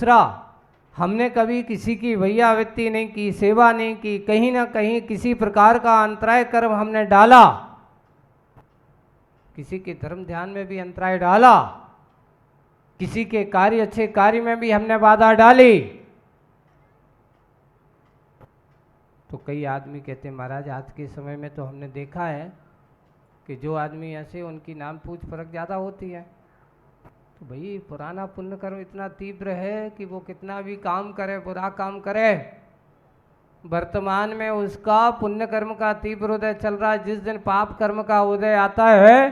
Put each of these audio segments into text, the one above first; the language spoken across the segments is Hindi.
दूसरा, हमने कभी किसी की भैयावृत्ति नहीं की, सेवा नहीं की, कहीं ना कहीं किसी प्रकार का अंतराय कर्म हमने डाला, किसी के धर्म ध्यान में भी अंतराय डाला, किसी के कार्य अच्छे कार्य में भी हमने बाधा डाली, तो कई आदमी कहते हैं महाराज आज के समय में तो हमने देखा है कि जो आदमी ऐसे उनकी नाम पूछ परख ज़्यादा होती है। तो भाई पुराना पुण्य कर्म इतना तीव्र है कि वो कितना भी काम करे, बुरा काम करे, वर्तमान में उसका पुण्य कर्म का तीव्र उदय चल रहा है। जिस दिन पाप कर्म का उदय आता है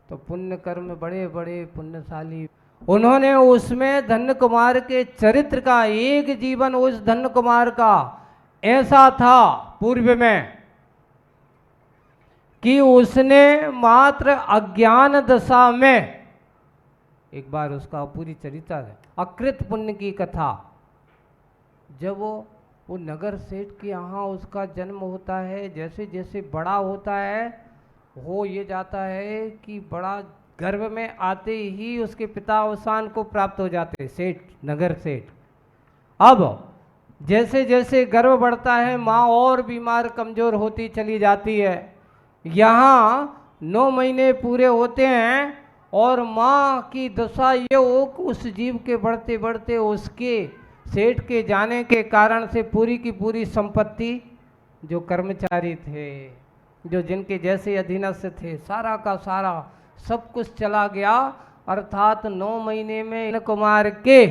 तो पुण्य कर्म बड़े बड़े पुण्यशाली, उन्होंने उसमें धन्य कुमार के चरित्र का, एक जीवन उस धन्य कुमार का ऐसा था पूर्व में कि उसने मात्र अज्ञान दशा में, एक बार उसका पूरी चरित्र है, अकृत पुण्य की कथा, जब वो नगर सेठ के यहाँ उसका जन्म होता है, जैसे जैसे बड़ा होता है हो ये जाता है कि बड़ा गर्भ में आते ही उसके पिता अवसान को प्राप्त हो जाते, सेठ, नगर सेठ। अब जैसे जैसे गर्भ बढ़ता है माँ और बीमार कमजोर होती चली जाती है। यहाँ 9 महीने पूरे होते हैं और माँ की दशा ये हो कि उस जीव के बढ़ते बढ़ते उसके सेठ के जाने के कारण से पूरी की पूरी संपत्ति, जो कर्मचारी थे, जो जिनके जैसे अधीनस्थ थे, सारा का सारा सब कुछ चला गया। अर्थात 9 महीने में कुमार के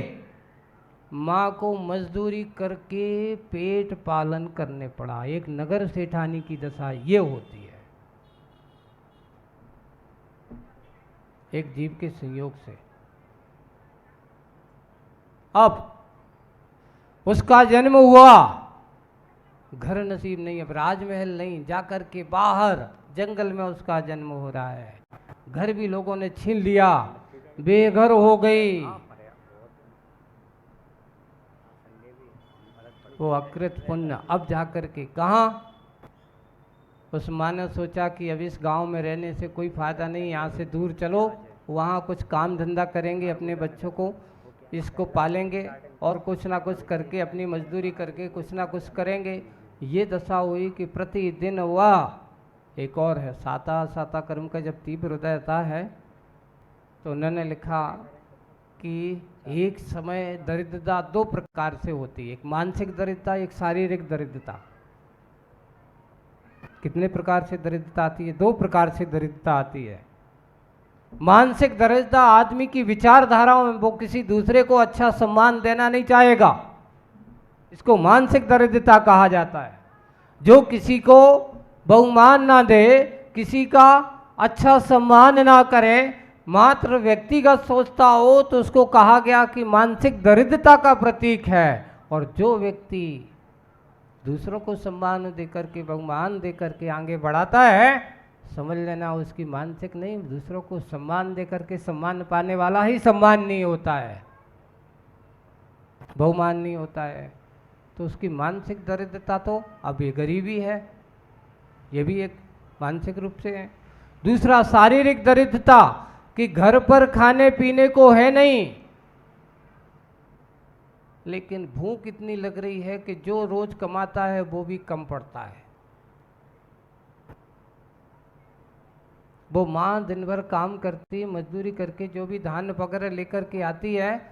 माँ को मजदूरी करके पेट पालन करने पड़ा। एक नगर सेठानी की दशा ये होती है, एक जीव के संयोग से। अब उसका जन्म हुआ, घर नसीब नहीं, अब राजमहल नहीं, जाकर के बाहर जंगल में उसका जन्म हो रहा है। घर भी लोगों ने छीन लिया, बेघर हो गई। वो अकृत पुण्य अब जाकर के कहाँ, उस माँ ने सोचा कि अब इस गांव में रहने से कोई फायदा नहीं, यहाँ से दूर चलो, वहाँ कुछ काम धंधा करेंगे, अपने बच्चों को इसको पालेंगे और कुछ ना कुछ करके अपनी मजदूरी करके कुछ ना कुछ करेंगे। ये दशा हुई कि प्रतिदिन वह, एक और है साता साता कर्म का जब तीव्र उदयता है तो उन्होंने लिखा कि एक समय दरिद्रता 2 प्रकार से होती है, एक मानसिक दरिद्रता, एक शारीरिक दरिद्रता। कितने प्रकार से दरिद्रता आती है? 2 प्रकार से दरिद्रता आती है। मानसिक दरिद्रता आदमी की विचारधाराओं में, वो किसी दूसरे को अच्छा सम्मान देना नहीं चाहेगा, इसको मानसिक दरिद्रता कहा जाता है। जो किसी को बहुमान ना दे, किसी का अच्छा सम्मान ना करे, मात्र व्यक्तिगत सोचता हो, तो उसको कहा गया कि मानसिक दरिद्रता का प्रतीक है। और जो व्यक्ति दूसरों को सम्मान देकर के, बहुमान देकर के आगे बढ़ाता है, समझ लेना उसकी मानसिक नहीं, दूसरों को सम्मान देकर के सम्मान पाने वाला ही सम्मान नहीं होता है, बहुमान नहीं होता है। तो उसकी मानसिक दरिद्रता तो, अब ये गरीबी है, ये भी एक मानसिक रूप से है। दूसरा शारीरिक दरिद्रता, कि घर पर खाने पीने को है नहीं, लेकिन भूख इतनी लग रही है कि जो रोज कमाता है वो भी कम पड़ता है। वो माँ दिन भर काम करती, मजदूरी करके जो भी धान वगैरह लेकर के आती है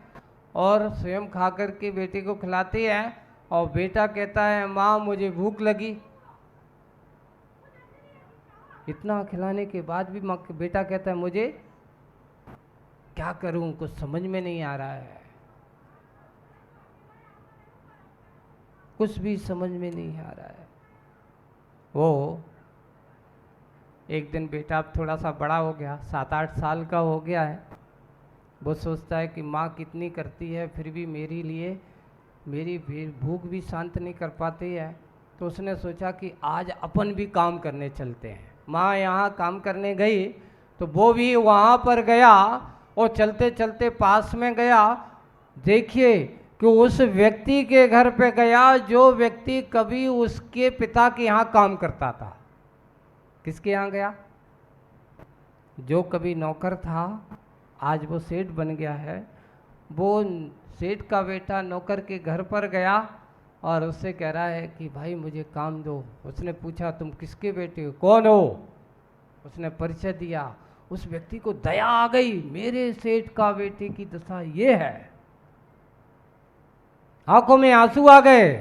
और स्वयं खा कर के बेटे को खिलाती है, और बेटा कहता है माँ मुझे भूख लगी। इतना खिलाने के बाद भी माँ, बेटा कहता है मुझे क्या करूं, कुछ समझ में नहीं आ रहा है, कुछ भी समझ में नहीं आ रहा है। वो एक दिन बेटा अब थोड़ा सा बड़ा हो गया, 7-8 साल का हो गया है, वो सोचता है कि माँ कितनी करती है फिर भी मेरे लिए मेरी भूख भी शांत नहीं कर पाती है। तो उसने सोचा कि आज अपन भी काम करने चलते हैं। माँ यहाँ काम करने गई तो वो भी वहाँ पर गया, और चलते चलते पास में गया, देखिए कि उस व्यक्ति के घर पे गया जो व्यक्ति कभी उसके पिता के यहाँ काम करता था। किसके यहाँ गया? जो कभी नौकर था, आज वो सेठ बन गया है। वो सेठ का बेटा नौकर के घर पर गया और उससे कह रहा है कि भाई मुझे काम दो। उसने पूछा तुम किसके बेटे हो, कौन हो? उसने परिचय दिया। उस व्यक्ति को दया आ गई, मेरे सेठ का बेटे की दशा ये है। आंखों में आंसू आ गए।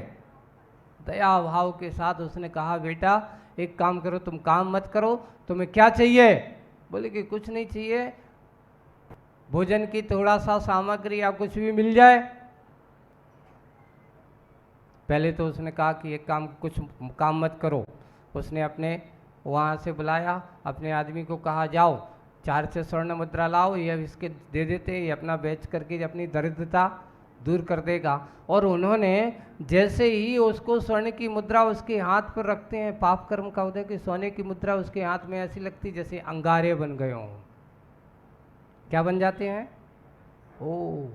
दया भाव के साथ उसने कहा बेटा एक काम करो, तुम काम मत करो, तुम्हें क्या चाहिए? बोले कि कुछ नहीं चाहिए, भोजन की थोड़ा सा सामग्री या कुछ भी मिल जाए। पहले तो उसने कहा कि एक काम, कुछ काम मत करो। उसने अपने वहाँ से बुलाया, अपने आदमी को कहा जाओ 4 स्वर्ण मुद्रा लाओ, ये इसके दे देते, ये अपना बेच करके अपनी दरिद्रता दूर कर देगा। और उन्होंने जैसे ही उसको स्वर्ण की मुद्रा उसके हाथ पर रखते हैं, पाप कर्म का उदय कि सोने की मुद्रा उसके हाथ में ऐसी लगती जैसे अंगारे बन गए हों। क्या बन जाते हैं? ओ,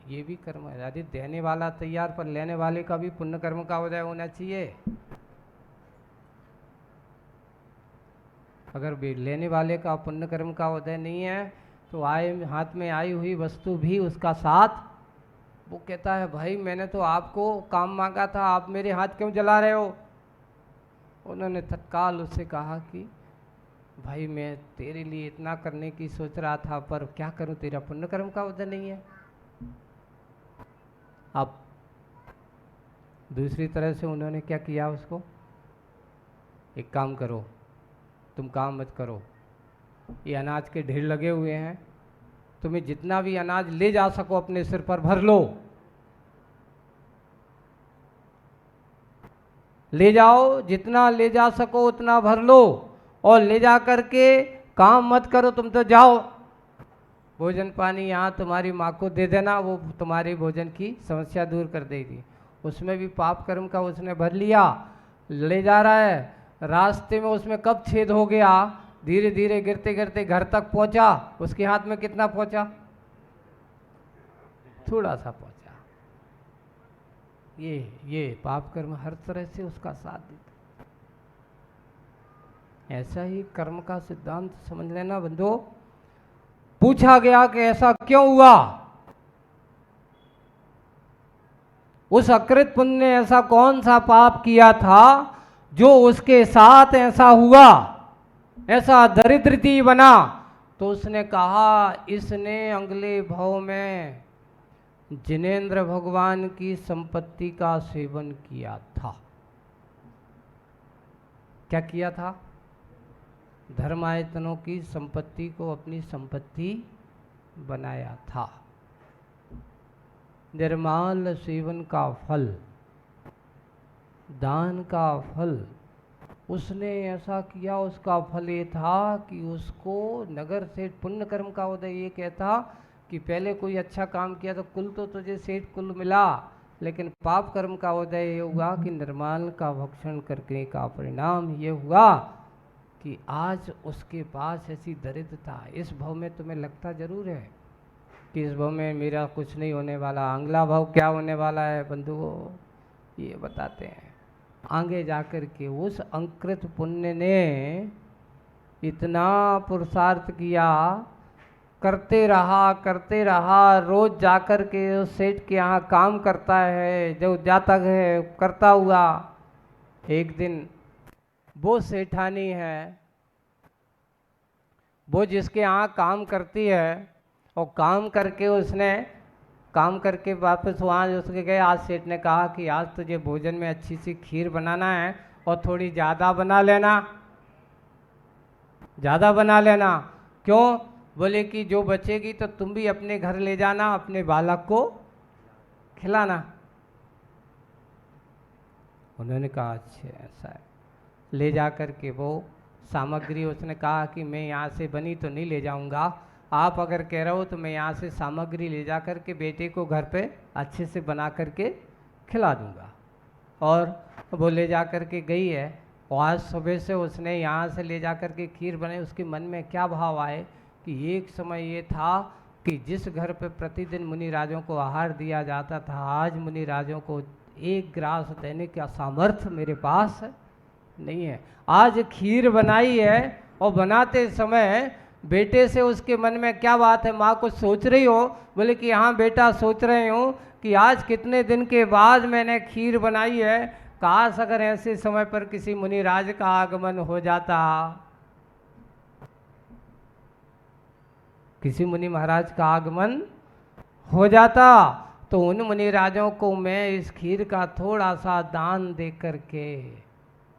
ये भी कर्म है। यदि देने वाला तैयार पर लेने वाले का भी पुण्य कर्म का उदय होना चाहिए। अगर लेने वाले का पुण्य कर्म का उदय नहीं है तो हाथ में आई हुई वस्तु भी उसका साथ, वो कहता है भाई मैंने तो आपको काम मांगा था, आप मेरे हाथ क्यों जला रहे हो? उन्होंने तत्काल उससे कहा कि भाई मैं तेरे लिए इतना करने की सोच रहा था, पर क्या करूं, तेरा पुण्य कर्म का उदय नहीं है। अब दूसरी तरह से उन्होंने क्या किया उसको, एक काम करो, तुम काम मत करो, ये अनाज के ढेर लगे हुए हैं, तुम्हें जितना भी अनाज ले जा सको अपने सिर पर भर लो, ले जाओ, जितना ले जा सको उतना भर लो, और ले जा करके काम मत करो, तुम तो जाओ, भोजन पानी यहाँ तुम्हारी माँ को दे देना, वो तुम्हारी भोजन की समस्या दूर कर देगी। उसमें भी पाप कर्म का उसने भर लिया, ले जा रहा है, रास्ते में उसमें कब छेद हो गया, धीरे धीरे गिरते गिरते घर तक पहुंचा। उसके हाथ में कितना पहुंचा? थोड़ा सा पहुंचा। ये पाप कर्म हर तरह से उसका साथ देता। ऐसा ही कर्म का सिद्धांत समझ लेना बंधु। पूछा गया कि ऐसा क्यों हुआ, उस अकृत पुण्य ने ऐसा कौन सा पाप किया था जो उसके साथ ऐसा हुआ, ऐसा दरिद्रती बना? तो उसने कहा इसने अगले भव में जिनेंद्र भगवान की संपत्ति का सेवन किया था। क्या किया था? धर्मायतनों की संपत्ति को अपनी संपत्ति बनाया था। निर्माल सेवन का फल, दान का फल, उसने ऐसा किया, उसका फल ये था कि उसको नगर सेठ, पुण्य कर्म का उदय ये कहता कि पहले कोई अच्छा काम किया तो कुल तो तुझे सेठ कुल मिला, लेकिन पाप कर्म का उदय ये हुआ कि निर्माल का भक्षण करने का परिणाम ये हुआ कि आज उसके पास ऐसी दरिद्रता। इस भव में तुम्हें लगता जरूर है कि इस भव में मेरा कुछ नहीं होने वाला, अगला भव क्या होने वाला है बंधुओं, ये बताते हैं। आगे जाकर के उस अंकृत पुण्य ने इतना पुरुषार्थ किया, करते रहा, रोज जाकर के उस सेठ के यहाँ काम करता है, जो जाता है करता हुआ, एक दिन वो सेठानी है, वो जिसके यहाँ काम करती है, और काम करके उसने काम करके वापस वहाँ उसके गए। आज सेठ ने कहा कि आज तुझे भोजन में अच्छी सी खीर बनाना है और थोड़ी ज़्यादा बना लेना, ज़्यादा बना लेना। क्यों? बोले कि जो बचेगी तो तुम भी अपने घर ले जाना, अपने बालक को खिलाना। उन्होंने कहा अच्छा ऐसा है। ले जा कर के वो सामग्री उसने कहा कि मैं यहाँ से बनी तो नहीं ले जाऊँगा, आप अगर कह रहे हो तो मैं यहाँ से सामग्री ले जा कर के बेटे को घर पे अच्छे से बना कर के खिला दूँगा। और वो ले जा कर के गई है, और आज सुबह से उसने यहाँ से ले जा कर के खीर बनाई। उसके मन में क्या भाव आए कि एक समय ये था कि जिस घर पे प्रतिदिन मुनि राजों को आहार दिया जाता था, आज मुनि राजों को एक ग्रास देने का सामर्थ्य मेरे पास नहीं है। आज खीर बनाई है और बनाते समय बेटे से उसके मन में क्या बात है, माँ कुछ सोच रही हो? बोले कि हाँ बेटा सोच रही हूँ कि आज कितने दिन के बाद मैंने खीर बनाई है, काश अगर ऐसे समय पर किसी मुनिराज का आगमन हो जाता, किसी मुनि महाराज का आगमन हो जाता तो उन मुनिराजों को मैं इस खीर का थोड़ा सा दान दे करके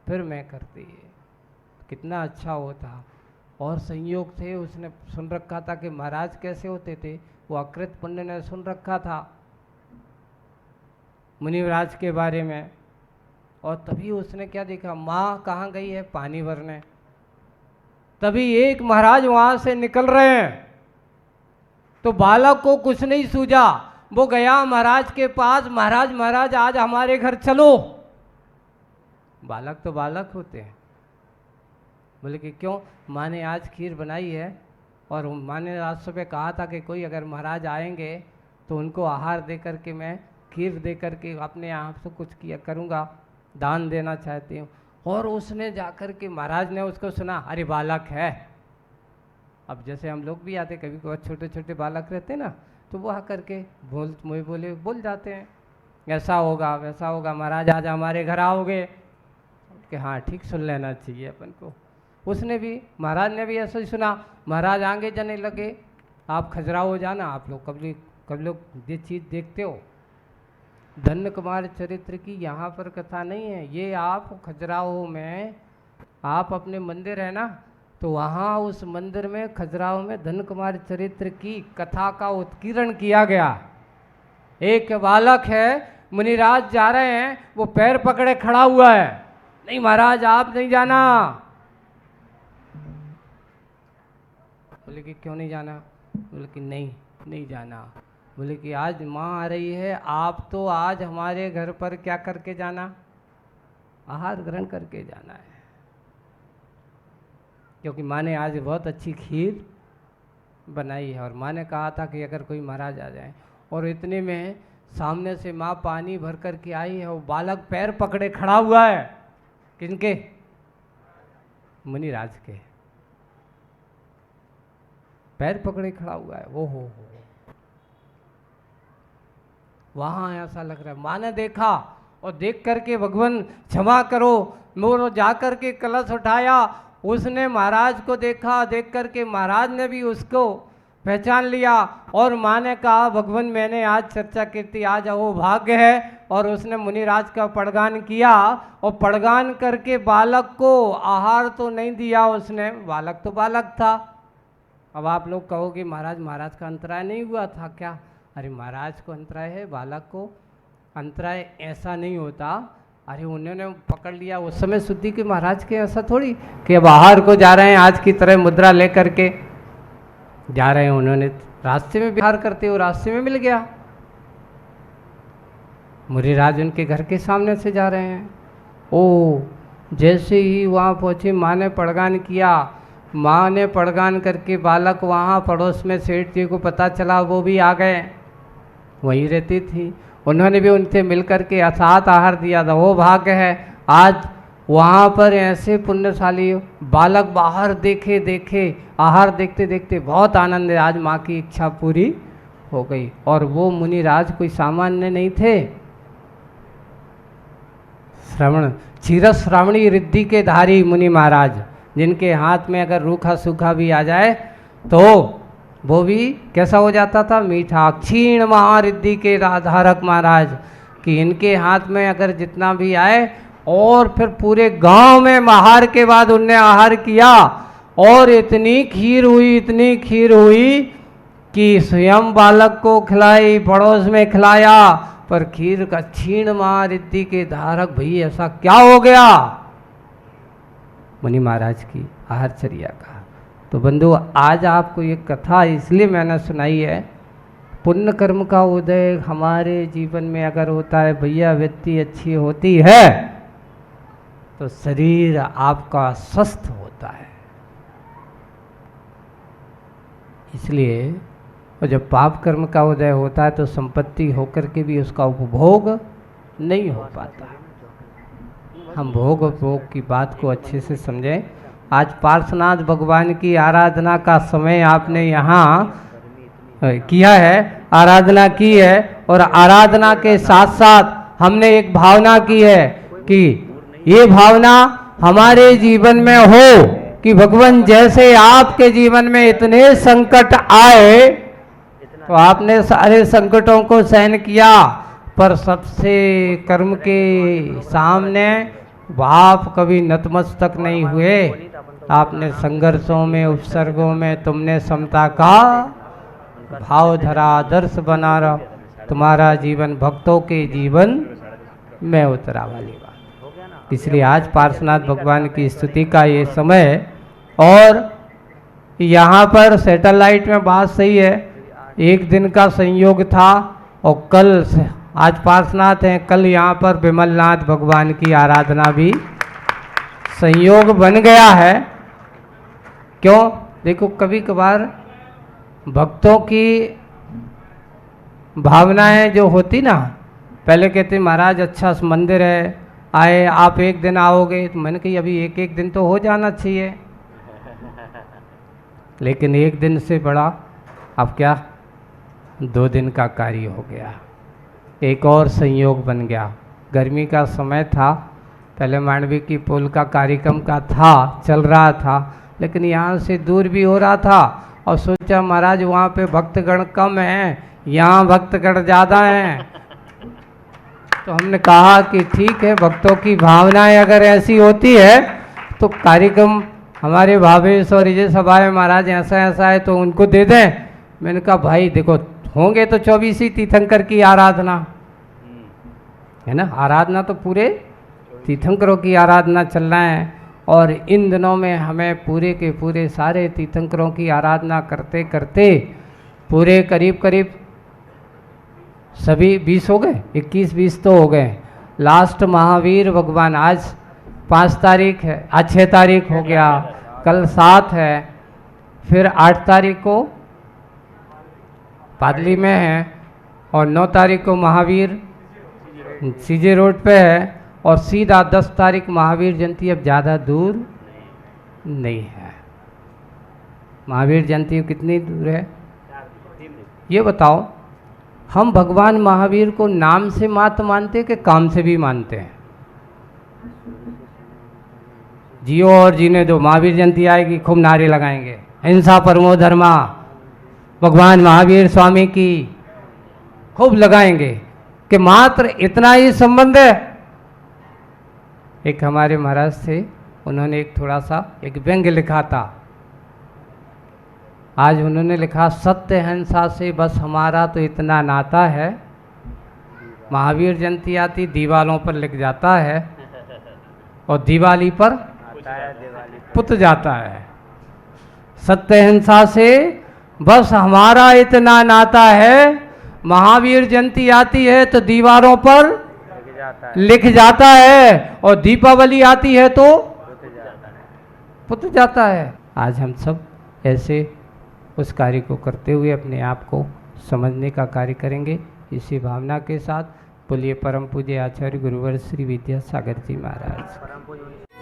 फिर मैं करती, कितना अच्छा होता। और संयोग से उसने सुन रखा था कि महाराज कैसे होते थे, वो अकृत पुण्य ने सुन रखा था मुनिराज के बारे में। और तभी उसने क्या देखा, माँ कहाँ गई है पानी भरने, तभी एक महाराज वहाँ से निकल रहे हैं। तो बालक को कुछ नहीं सूझा, वो गया महाराज के पास, महाराज महाराज आज हमारे घर चलो। बालक तो बालक होते हैं। बोले कि क्यों? माँ ने आज खीर बनाई है और माँ ने आज सुबह कहा था कि कोई अगर महाराज आएंगे तो उनको आहार दे करके मैं खीर दे करके अपने आप से कुछ किया करूँगा, दान देना चाहती हूँ। और उसने जाकर के महाराज ने उसको सुना, अरे बालक है। अब जैसे हम लोग भी आते कभी कभी, छोटे छोटे बालक रहते ना, तो वो आकर के बोल जाते हैं ऐसा होगा वैसा होगा, महाराज आज हमारे घर आओगे कि हाँ ठीक, सुन लेना चाहिए अपन को। उसने भी, महाराज ने भी ऐसा ही सुना, महाराज आगे जाने लगे, आप खजुराहो जाना। आप लोग कभी लोग ये चीज़ देखते हो, धन्य कुमार चरित्र की यहाँ पर कथा नहीं है, ये आप खजुराहो में आप अपने मंदिर है ना, तो वहाँ उस मंदिर में खजुराहो में धन्य कुमार चरित्र की कथा का उत्कीर्ण किया गया। एक बालक है, मुनिराज जा रहे हैं, वो पैर पकड़े खड़ा हुआ है, नहीं महाराज आप नहीं जाना। बोले कि क्यों नहीं जाना? बोले कि नहीं जाना। बोले कि आज माँ आ रही है, आप तो आज हमारे घर पर क्या करके जाना? आहार ग्रहण करके जाना है, क्योंकि माँ ने आज बहुत अच्छी खीर बनाई है और माँ ने कहा था कि अगर कोई महाराज आ जाए। और इतने में सामने से माँ पानी भर कर के आई है, वो बालक पैर पकड़े खड़ा हुआ है। किनके? मुनिराज के पैर पकड़े खड़ा हुआ है। वो हो वहाँ ऐसा लग रहा है। माँ ने देखा और देख करके भगवान क्षमा करो, मोर जा कर के कलश उठाया, उसने महाराज को देखा, देख करके महाराज ने भी उसको पहचान लिया। और माँ ने कहा भगवान मैंने आज चर्चा की थी, आज वो भाग्य है। और उसने मुनिराज का पड़गान किया और पड़गान करके बालक को आहार तो नहीं दिया उसने, बालक तो बालक था। अब आप लोग कहोगे महाराज का अंतराय नहीं हुआ था क्या? अरे महाराज को अंतराय है, बालक को अंतराय ऐसा नहीं होता। अरे उन्होंने पकड़ लिया उस समय शुद्धि के महाराज के, ऐसा थोड़ी कि अब आहार को जा रहे हैं आज की तरह मुद्रा लेकर के जा रहे हैं। उन्होंने रास्ते में विहार करते हो, रास्ते में मिल गया, मुनिराज उनके घर के सामने से जा रहे हैं। ओ जैसे ही वहाँ पहुँचे, माँ ने पड़गान किया, माँ ने पड़गान करके बालक वहाँ पड़ोस में सेठ जी को पता चला, वो भी आ गए, वहीं रहती थी, उन्होंने भी उनसे मिलकर के साथ आहार दिया था। वो भाग्य है आज वहाँ पर ऐसे पुण्यशाली बालक बाहर देखे आहार देखते देखते बहुत आनंद है, आज माँ की इच्छा पूरी हो गई। और वो मुनिराज कोई सामान्य नहीं थे, क्षीरश्रावणी रिद्धि के धारी मुनि महाराज, जिनके हाथ में अगर रूखा सूखा भी आ जाए तो वो भी कैसा हो जाता था? मीठा। क्षीण महारिद्धि के धारक महाराज कि इनके हाथ में अगर जितना भी आए, और फिर पूरे गांव में आहार के बाद उनने आहार किया और इतनी खीर हुई कि स्वयं बालक को खिलाई, पड़ोस में खिलाया, पर खीर का क्षीण महारिद्धि के धारक भाई ऐसा क्या हो गया मुनि महाराज की आहारचर्या का। तो बंधु आज आपको ये कथा इसलिए मैंने सुनाई है, पुण्य कर्म का उदय हमारे जीवन में अगर होता है भैया, व्यक्ति अच्छी होती है तो शरीर आपका स्वस्थ होता है। इसलिए और जब पाप कर्म का उदय होता है तो संपत्ति होकर के भी उसका उपभोग नहीं हो पाता। हम भोग उपभोग की बात को अच्छे से समझें। आज पार्श्वनाथ भगवान की आराधना का समय आपने यहाँ किया है, आराधना की है। और आराधना के साथ साथ हमने एक भावना की है कि ये भावना हमारे जीवन में हो कि भगवान जैसे आपके जीवन में इतने संकट आए तो आपने सारे संकटों को सहन किया, पर सबसे कर्म के सामने आप कभी नतमस्तक नहीं हुए। आपने संघर्षों में, उपसर्गों में तुमने समता का भाव धरा, आदर्श बना रहा। तुम्हारा जीवन भक्तों के जीवन में उतरा वाली बात। इसलिए आज पार्श्वनाथ भगवान की स्तुति का ये समय। और यहाँ पर सैटेलाइट में बात सही है, एक दिन का संयोग था और कल आज पार्श्वनाथ हैं, कल यहाँ पर विमलनाथ भगवान की आराधना भी संयोग बन गया है। क्यों? देखो कभी कभार भक्तों की भावनाएं जो होती ना, पहले कहते महाराज अच्छा मंदिर है, आए आप एक दिन आओगे, तो मैंने कही अभी एक एक दिन तो हो जाना चाहिए, लेकिन एक दिन से बड़ा अब क्या 2 दिन का कार्य हो गया। एक और संयोग बन गया। गर्मी का समय था, पहले मांडवी की पुल का कार्यक्रम का था, चल रहा था, लेकिन यहाँ से दूर भी हो रहा था और सोचा महाराज वहाँ पे भक्तगण कम हैं, यहाँ भक्तगण ज़्यादा हैं। तो हमने कहा कि ठीक है, भक्तों की भावनाएं अगर ऐसी होती है तो कार्यक्रम हमारे भावेश और विजय सभा में महाराज ऐसा ऐसा है तो उनको दे दें। मैंने कहा भाई देखो होंगे तो 24 तीर्थंकर की आराधना है ना, आराधना तो पूरे तीर्थंकरों की आराधना चल रहा है। और इन दिनों में हमें पूरे के पूरे सारे तीर्थंकरों की आराधना करते करते पूरे करीब करीब सभी 20 हो गए, 21-20 तो हो गए। लास्ट महावीर भगवान आज 5 तारीख है, आज 6 तारीख हो गया, कल 7 है, फिर 8 तारीख को पादली में है और 9 तारीख को महावीर सीजे रोड पे है और सीधा 10 तारीख महावीर जयंती। अब ज़्यादा दूर नहीं है। महावीर जयंती कितनी दूर है ये बताओ? हम भगवान महावीर को नाम से मात्र मानते कि काम से भी मानते हैं? जियो और जीने दो, महावीर जयंती आएगी खूब नारे लगाएंगे, हिंसा परमो धर्मा, भगवान महावीर स्वामी की खूब लगाएंगे कि मात्र इतना ही संबंध है। एक हमारे महाराज थे, उन्होंने एक थोड़ा सा एक व्यंग्य लिखा था। आज उन्होंने लिखा सत्य अहिंसा से बस हमारा तो इतना नाता है, महावीर जयंती आती दीवालों पर लिख जाता है और दिवाली पर पुत जाता है। सत्य अहिंसा से बस हमारा इतना नाता है, महावीर जयंती आती है तो दीवारों पर लिख जाता है और दीपावली आती है तो पुत जाता है। आज हम सब ऐसे उस कार्य को करते हुए अपने आप को समझने का कार्य करेंगे। इसी भावना के साथ बोलिए परम पूज्य आचार्य गुरुवर श्री विद्यासागर जी महाराज।